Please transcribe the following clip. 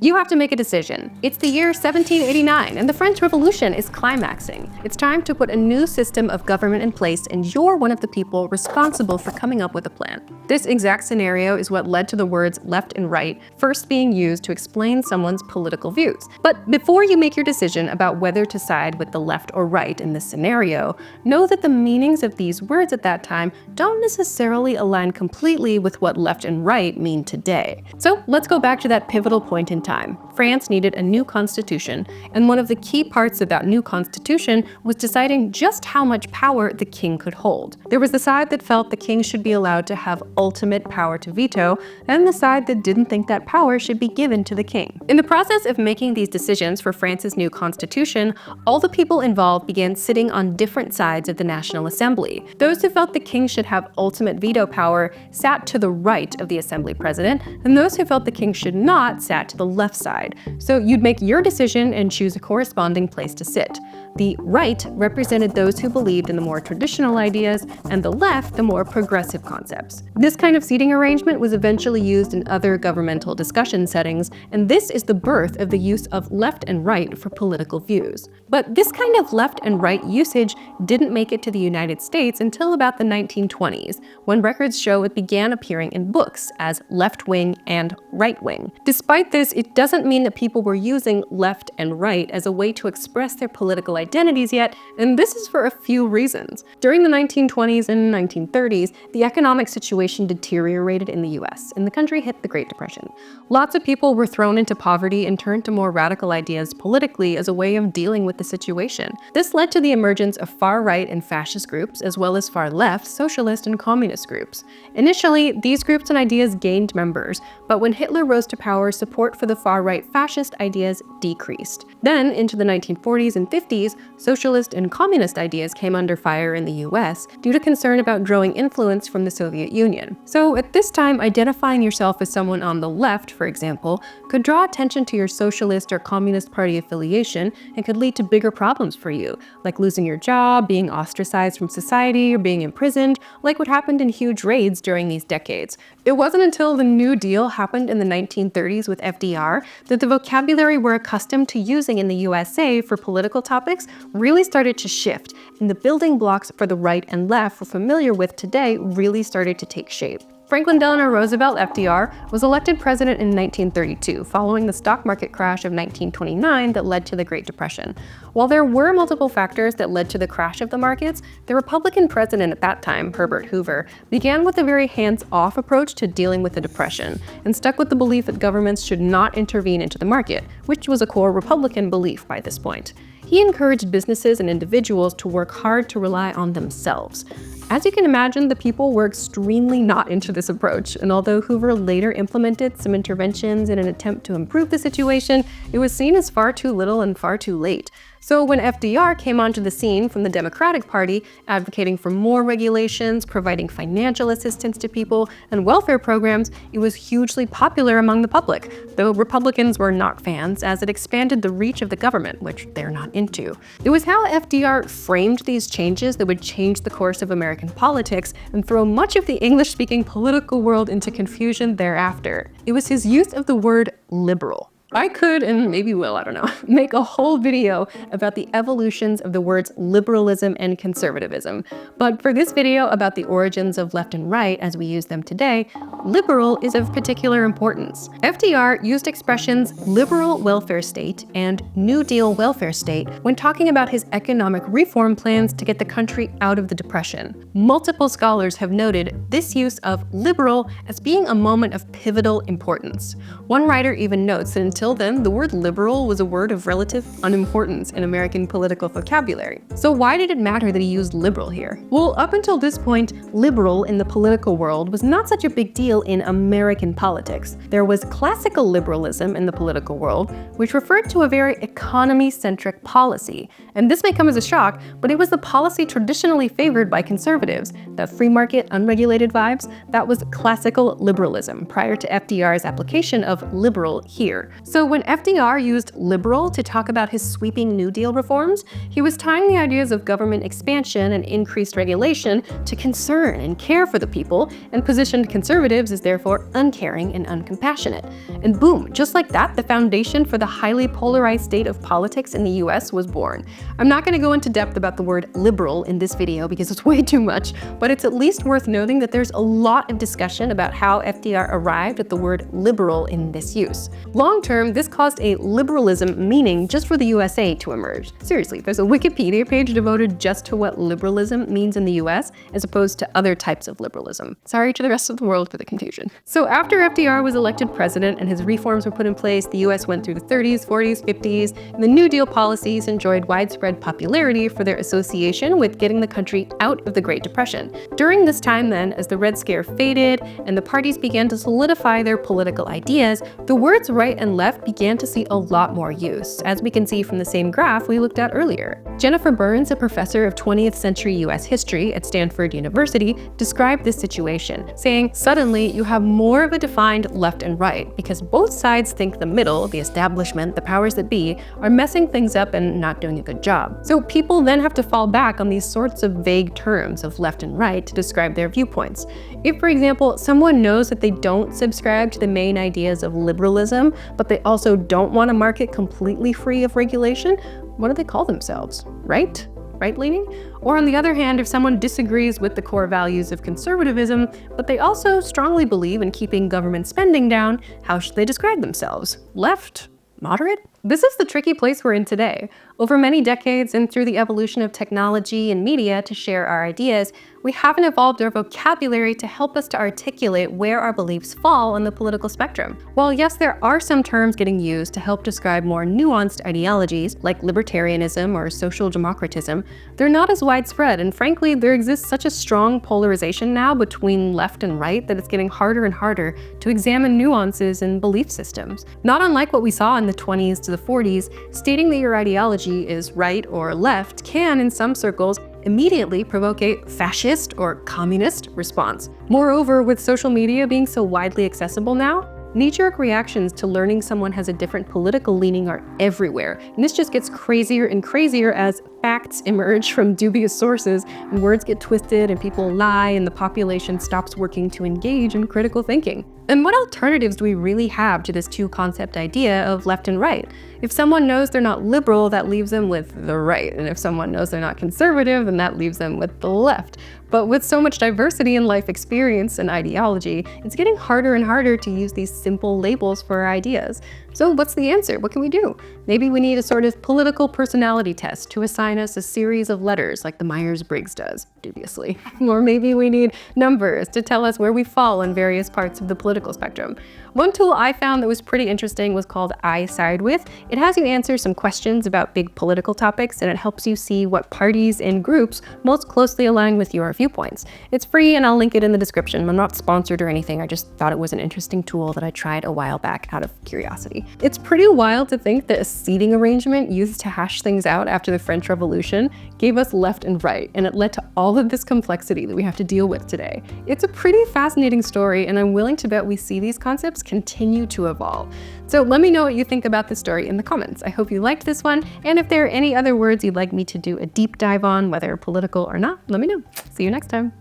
You have to make a decision. It's the year 1789 and the French Revolution is climaxing. It's time to put a new system of government in place and you're one of the people responsible for coming up with a plan. This exact scenario is what led to the words left and right first being used to explain someone's political views. But before you make your decision about whether to side with the left or right in this scenario, know that the meanings of these words at that time don't necessarily align completely with what left and right mean today. So let's go back to that pivotal point in time. France needed a new constitution, and one of the key parts of that new constitution was deciding just how much power the king could hold. There was the side that felt the king should be allowed to have ultimate power to veto, and the side that didn't think that power should be given to the king. In the process of making these decisions for France's new constitution, all the people involved began sitting on different sides of the National Assembly. Those who felt the king should have ultimate veto power sat to the right of the assembly president, and those who felt the king should not sat to the left side. So you'd make your decision and choose a corresponding place to sit. The right represented those who believed in the more traditional ideas, and the left the more progressive concepts. This kind of seating arrangement was eventually used in other governmental discussion settings, and this is the birth of the use of left and right for political views. But this kind of left and right usage didn't make it to the United States until about the 1920s, when records show it began appearing in books as left-wing and right-wing. Despite this, it doesn't mean that people were using left and right as a way to express their political identities yet, and this is for a few reasons. During the 1920s and 1930s, the economic situation deteriorated in the US, and the country hit the Great Depression. Lots of people were thrown into poverty and turned to more radical ideas politically as a way of dealing with the situation. This led to the emergence of far-right and fascist groups, as well as far-left, socialist and communist groups. Initially, these groups and ideas gained members, but when Hitler rose to power, support for the far-right fascist ideas decreased. Then, into the 1940s and 50s, socialist and communist ideas came under fire in the US due to concern about growing influence from the Soviet Union. So at this time, identifying yourself as someone on the left, for example, could draw attention to your socialist or communist party affiliation and could lead to bigger problems for you, like losing your job, being ostracized from society, or being imprisoned, like what happened in huge raids during these decades. It wasn't until the New Deal happened in the 1930s with FDR that the vocabulary we're accustomed to using in the USA for political topics really started to shift, and the building blocks for the right and left we're familiar with today really started to take shape. Franklin Delano Roosevelt, FDR, was elected president in 1932, following the stock market crash of 1929 that led to the Great Depression. While there were multiple factors that led to the crash of the markets, the Republican president at that time, Herbert Hoover, began with a very hands-off approach to dealing with the Depression, and stuck with the belief that governments should not intervene into the market, which was a core Republican belief by this point. He encouraged businesses and individuals to work hard to rely on themselves. As you can imagine, the people were extremely not into this approach, and although Hoover later implemented some interventions in an attempt to improve the situation, it was seen as far too little and far too late. So when FDR came onto the scene from the Democratic Party, advocating for more regulations, providing financial assistance to people, and welfare programs, it was hugely popular among the public, though Republicans were not fans, as it expanded the reach of the government, which they're not into. It was how FDR framed these changes that would change the course of American politics and throw much of the English-speaking political world into confusion thereafter. It was his use of the word liberal. I could, and maybe will, I don't know, make a whole video about the evolutions of the words liberalism and conservatism. But for this video about the origins of left and right as we use them today, liberal is of particular importance. FDR used expressions liberal welfare state and New Deal welfare state when talking about his economic reform plans to get the country out of the Depression. Multiple scholars have noted this use of liberal as being a moment of pivotal importance. One writer even notes that until then, the word liberal was a word of relative unimportance in American political vocabulary. So why did it matter that he used liberal here? Well, up until this point, liberal in the political world was not such a big deal in American politics. There was classical liberalism in the political world, which referred to a very economy-centric policy. And this may come as a shock, but it was the policy traditionally favored by conservatives. The free market, unregulated vibes, that was classical liberalism prior to FDR's application of liberal here. So when FDR used liberal to talk about his sweeping New Deal reforms, he was tying the ideas of government expansion and increased regulation to concern and care for the people, and positioned conservatives as therefore uncaring and uncompassionate. And boom, just like that, the foundation for the highly polarized state of politics in the US was born. I'm not going to go into depth about the word liberal in this video because it's way too much, but it's at least worth noting that there's a lot of discussion about how FDR arrived at the word liberal in this use. Long term, this caused a liberalism meaning just for the USA to emerge. Seriously, there's a Wikipedia page devoted just to what liberalism means in the US, as opposed to other types of liberalism. Sorry to the rest of the world for the confusion. So after FDR was elected president and his reforms were put in place, the US went through the 30s, 40s, 50s, and the New Deal policies enjoyed widespread popularity for their association with getting the country out of the Great Depression. During this time then, as the Red Scare faded and the parties began to solidify their political ideas, the words right and left began to see a lot more use, as we can see from the same graph we looked at earlier. Jennifer Burns, a professor of 20th century US history at Stanford University, described this situation, saying, "Suddenly you have more of a defined left and right, because both sides think the middle, the establishment, the powers that be, are messing things up and not doing a good job. So people then have to fall back on these sorts of vague terms of left and right to describe their viewpoints. If, for example, someone knows that they don't subscribe to the main ideas of liberalism, but they also don't want a market completely free of regulation, what do they call themselves? Right? Right-leaning? Or on the other hand, if someone disagrees with the core values of conservatism, but they also strongly believe in keeping government spending down, how should they describe themselves? Left? Moderate? This is the tricky place we're in today. Over many decades and through the evolution of technology and media to share our ideas, we haven't evolved our vocabulary to help us to articulate where our beliefs fall on the political spectrum. While yes, there are some terms getting used to help describe more nuanced ideologies, like libertarianism or social democratism, they're not as widespread, and frankly, there exists such a strong polarization now between left and right that it's getting harder and harder to examine nuances in belief systems. Not unlike what we saw in the 20s to the 40s, stating that your ideology is right or left can, in some circles, immediately provoke a fascist or communist response. Moreover, with social media being so widely accessible now, knee-jerk reactions to learning someone has a different political leaning are everywhere, and this just gets crazier and crazier as facts emerge from dubious sources, and words get twisted and people lie, and the population stops working to engage in critical thinking. And what alternatives do we really have to this two-concept idea of left and right? If someone knows they're not liberal, that leaves them with the right, and if someone knows they're not conservative, then that leaves them with the left. But with so much diversity in life experience and ideology, it's getting harder and harder to use these simple labels for our ideas. So what's the answer? What can we do? Maybe we need a sort of political personality test to assign us a series of letters like the Myers-Briggs does, dubiously. Or maybe we need numbers to tell us where we fall in various parts of the political spectrum. One tool I found that was pretty interesting was called I Side With. It has you answer some questions about big political topics, and it helps you see what parties and groups most closely align with your viewpoints. It's free, and I'll link it in the description. I'm not sponsored or anything, I just thought it was an interesting tool that I tried a while back out of curiosity. It's pretty wild to think that a seating arrangement used to hash things out after the French Revolution gave us left and right, and it led to all of this complexity that we have to deal with today. It's a pretty fascinating story, and I'm willing to bet we see these concepts continue to evolve. So let me know what you think about this story in the comments. I hope you liked this one, and if there are any other words you'd like me to do a deep dive on, whether political or not, let me know. See you next time.